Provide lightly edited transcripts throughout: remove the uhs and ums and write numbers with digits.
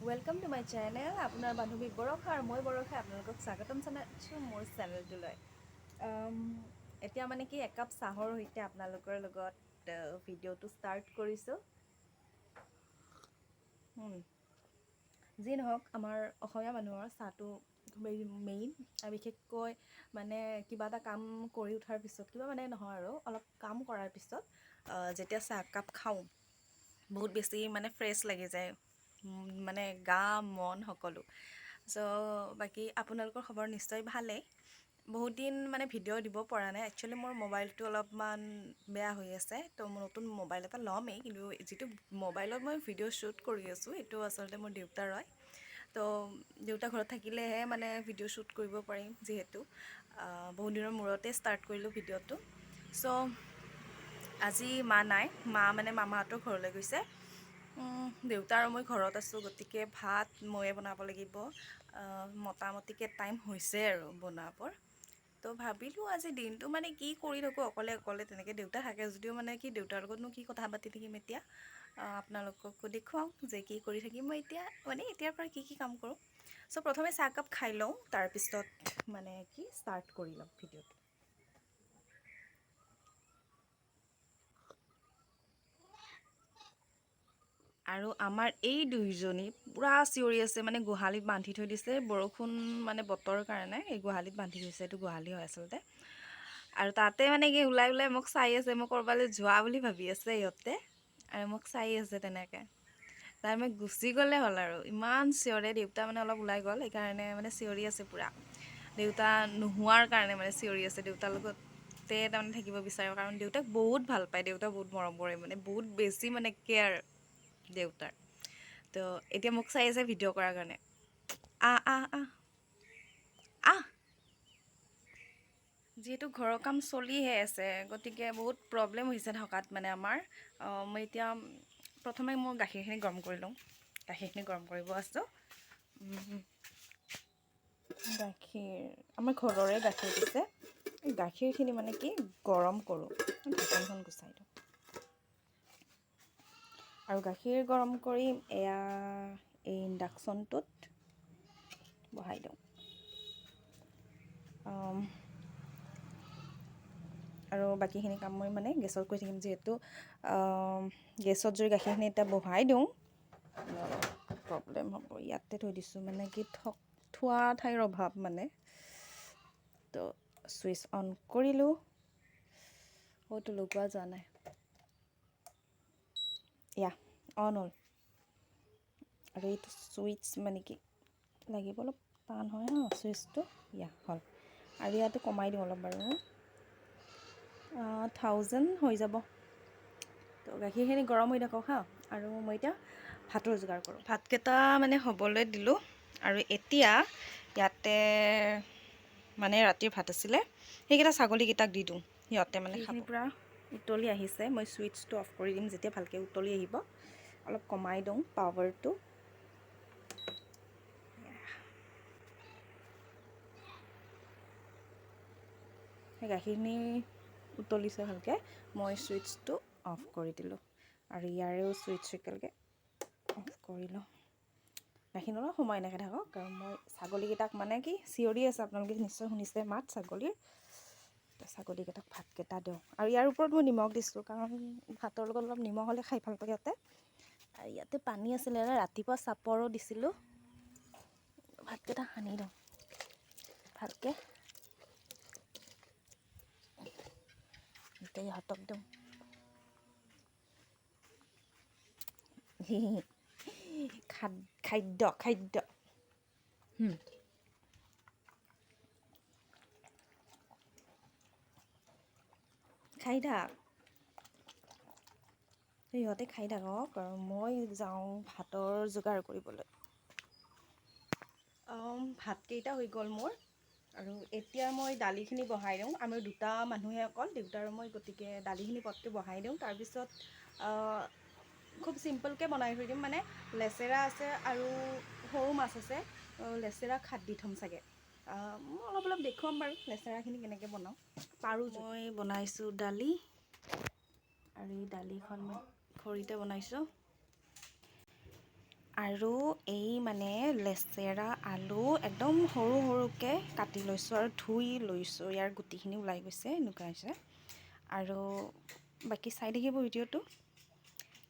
Welcome to my channel. আপোনাৰ বান্ধৱী বৰষা আৰু মই বৰষা আপোনালোকক স্বাগতম জনাইছোঁ মোৰ চেনেলটোলৈ। এতিয়া মানে কি একাপ চাহৰ সৈতে আপোনালোকৰ লগত ভিডিঅ'টো ষ্টাৰ্ট কৰিছোঁ। যি নহওক, আমাৰ অসমীয়া মানুহৰ চাহটো মেইন, আৰু বিশেষকৈ মানে কিবা এটা কাম কৰি উঠাৰ পিছত, কিবা মানে নহয় আৰু অলপ কাম কৰাৰ পিছত যেতিয়া চাহ একাপ খাওঁ বহুত বেছি মানে ফ্ৰেছ লাগি যায়, মানে গা মন সকলো। চ' বাকী আপোনালোকৰ খবৰ নিশ্চয় ভালেই। বহুত দিন মানে ভিডিঅ' দিব পৰা নাই। একচুৱেলি মোৰ মোবাইলটো অলপমান বেয়া হৈ আছে, তো মই নতুন মোবাইল এটা ল'মেই, কিন্তু যিটো মোবাইলত মই ভিডিঅ' শ্বুট কৰি আছোঁ সেইটো আচলতে মোৰ দেউতাৰ হয়। তো দেউতা ঘৰত থাকিলেহে মানে ভিডিঅ' শ্বুট কৰিব পাৰিম, যিহেতু বহুত দিনৰ মূৰতে ষ্টাৰ্ট কৰিলোঁ ভিডিঅ'টো। চ' আজি মা নাই, মা মানে মামাহঁতৰ ঘৰলৈ গৈছে। দেউতা আৰু মই ঘৰত আছোঁ, গতিকে ভাত ময়ে বনাব লাগিব। মোটামুটিকৈ টাইম হৈছে আৰু বনাবৰ। তো ভাবিলোঁ আজি দিনটো মানে কি কৰি থাকোঁ অকলে অকলে, তেনেকৈ দেউতা থাকে যদিও মানে কি দেউতাৰ লগতনো কি কথা পাতি থাকিম এতিয়া। আপোনালোককো দেখুৱাওঁ যে কি কৰি থাকিম মই এতিয়া, মানে এতিয়াৰ পৰা কি কাম কৰোঁ। চ' প্ৰথমে চাহকাপ খাই লওঁ, তাৰপিছত মানে কি ষ্টাৰ্ট কৰি লওঁ ভিডিঅ'টো। আৰু আমাৰ এই দুইজনী পূৰা চিঞৰি আছে, মানে গোহালিত বান্ধি থৈ দিছে। বৰষুণ মানে বতৰৰ কাৰণে এই গোহালিত বান্ধি থৈছে, এইটো গোহালি হয় আচলতে। আৰু তাতে মানে কি ওলাই ওলাই মোক চাই আছে, মই ক'ৰবালৈ যোৱা বুলি ভাবি আছে সিহঁতে, আৰু মোক চাই আছে তেনেকৈ। তাৰ মই গুচি গ'লে হ'ল আৰু ইমান চিঞৰে। দেউতা মানে অলপ ওলাই গ'ল, সেইকাৰণে মানে চিঞৰি আছে পূৰা। দেউতা নোহোৱাৰ কাৰণে মানে চিঞৰি আছে, দেউতাৰ লগতে তাৰমানে থাকিব বিচাৰে, কাৰণ দেউতাক বহুত ভাল পায়, দেউতাক বহুত মৰম কৰে, মানে বহুত বেছি মানে কেয়াৰ দেউতাৰ। তো এতিয়া মোক চাই আছে ভিডিঅ' কৰাৰ কাৰণে। আহ আহ আহ আহ যিহেতু ঘৰৰ কাম চলিহে আছে, গতিকে বহুত প্ৰব্লেম হৈছে থকাত মানে আমাৰ। মই এতিয়া প্ৰথমে মই গাখীৰখিনি গৰম কৰি লওঁ। গাখীৰখিনি গৰম কৰিব আছোঁ। গাখীৰ আমাৰ ঘৰৰে গাখীৰ দিছে। এই গাখীৰখিনি মানে কি গৰম কৰোঁ, ঢাকনখন গুচাই দিওঁ। আৰু গাখীৰ গৰম কৰি এয়া এই ইণ্ডাকশ্যনটোত বহাই দিওঁ। আৰু বাকীখিনি কাম মই মানে গেছত কৰি থাকিম, যিহেতু গেছত যদি গাখীৰখিনি এতিয়া বহাই দিওঁ প্ৰব্লেম হ'ব। ইয়াতে থৈ দিছোঁ, মানে কি থোৱা ঠাইৰ অভাৱ মানে। তো ছুইচ অন কৰিলোঁ, হয়তো লগোৱা যোৱা নাই, অন হ'ল। আৰু এইটো ছুইচ মানে কি লাগিব, অলপ টান হয় ছুইচটো। হ'ল। আৰু ইয়াতো কমাই দিওঁ অলপ বাৰু, 1000 হৈ যাব। তো গাখীৰখিনি গৰম হৈ থাকক আৰু মই এতিয়া ভাতৰ যোগাৰ কৰোঁ। ভাতকেইটা মানে হ'বলৈ দিলোঁ, আৰু এতিয়া ইয়াতে মানে ৰাতিৰ ভাত আছিলে, সেইকেইটা ছাগলীকেইটাক দি দিওঁ, সিহঁতে মানে খাব। পূৰা উতলি আহিছে, মই ছুইচটো অফ কৰি দিম যেতিয়া ভালকৈ উতলি আহিব। অলপ কমাই দিওঁ পাৱাৰটো। সেই গাখীৰখিনি উতলিছে ভালকৈ, মই ছুইচটো অফ কৰি দিলোঁ। আৰু ইয়াৰেও ছুইচ একেলগে অফ কৰি লওঁ। গাখীৰ অলপ সময় এনেকৈ থাকক, কাৰণ মই ছাগলীকেইটাক মানে কি চিঞৰি আছে, আপোনালোকে নিশ্চয় শুনিছে মাত ছাগলীৰ। তো ছাগলীকেইটাক ভাতকেইটা দিওঁ, আৰু ইয়াৰ ওপৰত মই নিমখ দিছোঁ, কাৰণ ভাতৰ লগত অলপ নিমখ হ'লে খাই ভাল পায় সিহঁতে। আৰু ইয়াতে পানী আছিলে, ৰাতিপুৱা চাপৰো দিছিলোঁ। ভাতকেইটা সানি দিওঁ ভালকৈ, এতিয়া ইহঁতক দিওঁ। খাদ্য খাই থাক, সিহঁতে খাই থাকক, আৰু মই যাওঁ ভাতৰ যোগাৰ কৰিবলৈ। ভাতকেইটা হৈ গ'ল মোৰ, আৰু এতিয়া মই দালিখিনি বহাই দিওঁ। আমি দুটা মানুহে অকল, দেউতা আৰু মই, গতিকে দালিখিনি পটকৈ বহাই দিওঁ। তাৰপিছত খুব চিম্পলকৈ বনাই থৈ দিম, মানে লেচেৰা আছে আৰু সৰু মাছ আছে। লেচেৰা খাত দি থ'ম চাগে। মই অলপ অলপ দেখুৱাম বাৰু লেচেৰাখিনি কেনেকৈ বনাওঁ পাৰোঁ। মই বনাইছোঁ দালি, আৰু এই দালিখন মই খৰিতে বনাইছোঁ। আৰু এই মানে লেচেৰা আলু একদম সৰু সৰুকৈ কাটি লৈছোঁ আৰু ধুই লৈছোঁ, ইয়াৰ গুটিখিনি ওলাই গৈছে, এনেকুৱা হৈছে। আৰু বাকী চাই থাকিব ভিডিঅ'টো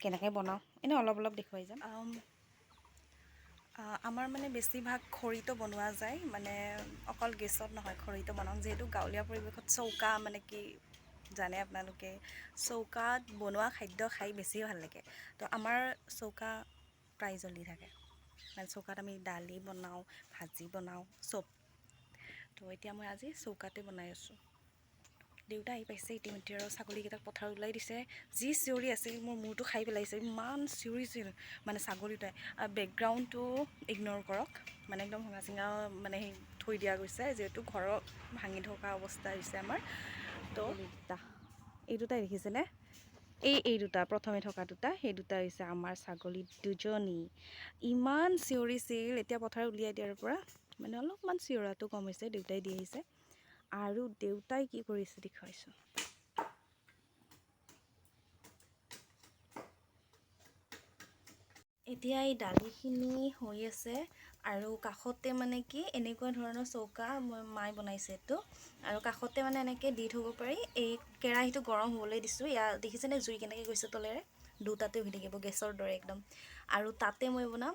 কেনেকৈ বনাওঁ, এনেই অলপ অলপ দেখুৱাই যাম। আমাৰ মানে বেছিভাগ খৰিতো বনোৱা যায়, মানে অকল গেছত নহয়, খৰিতো বনাওঁ, যিহেতু গাঁৱলীয়া পৰিৱেশত চৌকা মানে কি জানে আপোনালোকে, চৌকাত বনোৱা খাদ্য খাই বেছি ভাল লাগে। তো আমাৰ চৌকা প্ৰায় জ্বলি থাকে, মানে চৌকাত আমি দালি বনাওঁ, ভাজি বনাওঁ, চব। তো এতিয়া মই আজি চৌকাতে বনাই আছোঁ। দেউতা আহি পাইছে ইতিমধ্যে আৰু ছাগলীকেইটাক পথাৰত ওলাই দিছে। যি চিঞৰি আছিল, মোৰ মূৰটো খাই পেলাইছে, ইমান চিঞৰিছিল মানে ছাগলীটাই। বেকগ্ৰাউণ্ডটো ইগন'ৰ কৰক, মানে একদম ভঙা চিঙা মানে সেই থৈ দিয়া গৈছে, যিহেতু ঘৰৰ ভাঙি থকা অৱস্থা হৈছে আমাৰ। তো এই দুটাই দেখিছেনে, এই দুটা প্ৰথমে থকা দুটা, সেই দুটা হৈছে আমাৰ ছাগলী দুজনী। ইমান চিঞৰিছিল, এতিয়া পথাৰ উলিয়াই দিয়াৰ পৰা মানে অলপমান চিঞৰাটো কম হৈছে, দেউতাই দি আহিছে। আৰু দেউতাই কি কৰিছে দেখুৱাইছোঁ। এতিয়া এই দালিখিনি হৈ আছে, আৰু কাষতে মানে কি এনেকুৱা ধৰণৰ চৌকা মায়ে বনাইছে এইটো, আৰু কাষতে মানে এনেকৈ দি থ'ব পাৰি। এই কেৰাহীটো গৰম হ'বলৈ দিছোঁ, ইয়াত দেখিছেনে জুই কেনেকৈ গৈছে তলেৰে, দুটাতে হৈ থাকিব গেছৰ দৰে একদম। আৰু তাতে মই বনাম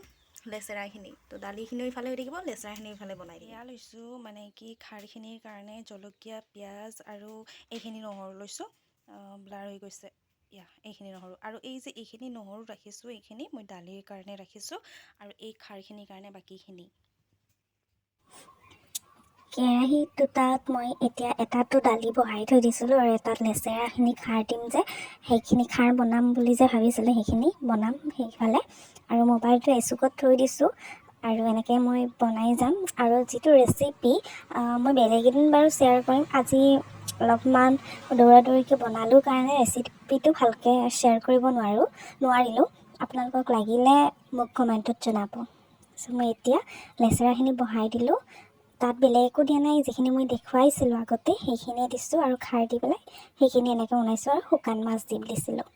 লেচেৰাখিনি, তো দালিখিনিও ইফালে হৈ থাকিব, লেচেৰাখিনিও ইফালে বনাই দিম। এয়া লৈছোঁ মানে কি খাৰখিনিৰ কাৰণে জলকীয়া, পিঁয়াজ আৰু এইখিনি নহৰু লৈছোঁ, ব্লাৰ হৈ গৈছে এইখিনি নহৰু। আৰু এই যে এইখিনি নহৰু ৰাখিছোঁ, এইখিনি মই দালিৰ কাৰণে ৰাখিছোঁ, আৰু এই খাৰখিনিৰ কাৰণে বাকীখিনি। কেৰাহী দুটাত মই এতিয়া এটাতো দালি বহাই থৈ দিছিলোঁ, আৰু এটাত লেচেৰাখিনি খাৰ দিম যে, সেইখিনি খাৰ বনাম বুলি যে ভাবিছিলোঁ, সেইখিনি বনাম সেইফালে। আৰু মোবাইলটো এচুকত থৈ দিছোঁ, আৰু এনেকৈ মই বনাই যাম। আৰু যিটো ৰেচিপি মই বেলেগ এদিন বাৰু শ্বেয়াৰ কৰিম, আজি অলপমান দৌৰা দৌৰিকৈ বনালোঁ কাৰণে ৰেচিপিটো ভালকৈ শ্বেয়াৰ কৰিব নোৱাৰিলোঁ। আপোনালোকক লাগিলে মোক কমেণ্টত জনাব। চ' মই এতিয়া লেচেৰাখিনি বহাই দিলোঁ, তাত বেলেগ একো দিয়া নাই, যিখিনি মই দেখুৱাইছিলোঁ আগতে সেইখিনিয়ে দিছোঁ, আৰু খাৰ দি পেলাই সেইখিনি এনেকৈ বনাইছোঁ, আৰু শুকান মাছ দিছিলোঁ।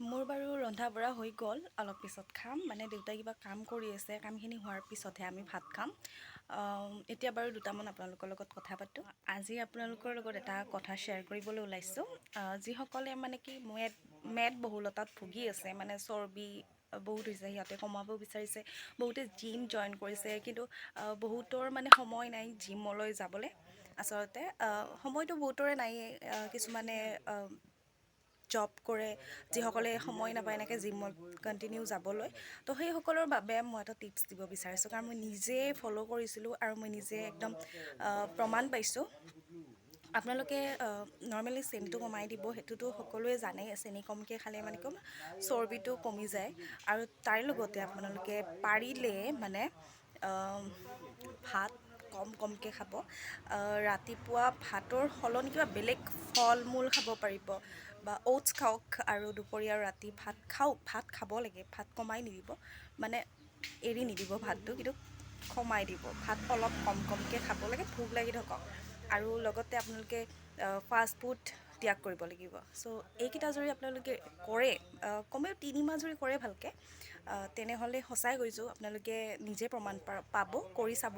মোৰ বাৰু ৰন্ধা বঢ়া হৈ গ'ল, অলপ পিছত খাম, মানে দেউতাই কিবা কাম কৰি আছে, কামখিনি হোৱাৰ পিছতহে আমি ভাত খাম। এতিয়া বাৰু দুটামান আপোনালোকৰ লগত কথা পাতোঁ। আজি আপোনালোকৰ লগত এটা কথা শ্বেয়াৰ কৰিবলৈ ওলাইছোঁ। যিসকলে মানে কি মেদবহুলতাত ভুগি আছে, মানে চৰ্বি বহুত হৈছে, সিহঁতে কমাব বিচাৰিছে, বহুতে জিম জইন কৰিছে, কিন্তু বহুতৰ মানে সময় নাই জিমলৈ যাবলৈ। আচলতে সময়টো বহুতৰে নায়েই, কিছুমানে জব কৰে, যিসকলে সময় নাপায় এনেকৈ জিমত কণ্টিনিউ যাবলৈ। তো সেইসকলৰ বাবে মই এটা টিপছ দিব বিচাৰিছোঁ, কাৰণ মই নিজে ফ'ল' কৰিছিলোঁ, আৰু মই নিজে একদম প্ৰমাণ পাইছোঁ। আপোনালোকে নৰ্মেলি চেনিটো কমাই দিব, সেইটোতো সকলোৱে জানেই, চেনি কমকৈ খালে মানে কি চৰ্বিটো কমি যায়। আৰু তাৰ লগতে আপোনালোকে পাৰিলে মানে ভাত কমকৈ খাব। ৰাতিপুৱা ভাতৰ সলনি কিবা বেলেগ ফল মূল খাব পাৰিব, বা অ'টছ খাওক, আৰু দুপৰীয়া আৰু ৰাতি ভাত খাওক, ভাত খাব লাগে, ভাত কমাই নিদিব, মানে এৰি নিদিব ভাতটো, কিন্তু কমাই দিব, ভাত অলপ কমকৈ খাব লাগে, ভোক লাগি থাকক। আৰু লগতে আপোনালোকে ফাষ্ট ফুড ত্যাগ কৰিব লাগিব। চ' এইকেইটা যদি আপোনালোকে কৰে, কমেও 3 মাহ যদি কৰে ভালকৈ, তেনেহ'লে সঁচাই কৈছোঁ আপোনালোকে নিজে প্ৰমাণ পাব, কৰি চাব।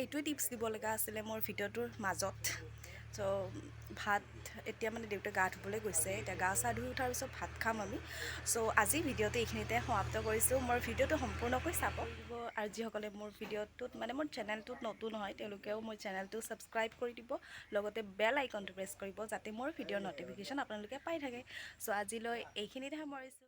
এইটোৱে টিপছ দিব লগা আছিলে মোৰ ভিডিঅ'টোৰ মাজত। চ' ভাত এতিয়া মানে দেউতাই গা ধুবলৈ গৈছে, এতিয়া গা চা ধুই উঠাৰ পিছত ভাত খাম আমি। চ' আজি ভিডিঅ'টো এইখিনিতে সমাপ্ত কৰিছোঁ। মোৰ ভিডিঅ'টো সম্পূৰ্ণকৈ চাব, আৰু যিসকলে মোৰ ভিডিঅ'টোত মানে মোৰ চেনেলটোত নতুন হয়, তেওঁলোকেও মোৰ চেনেলটো ছাবস্ক্ৰাইব কৰি দিব, লগতে বেল আইকনটো প্ৰেছ কৰিব, যাতে মোৰ ভিডিঅ'ৰ ন'টিফিকেশ্যন আপোনালোকে পাই থাকে। চ' আজিলৈ এইখিনিতে সামৰিছোঁ।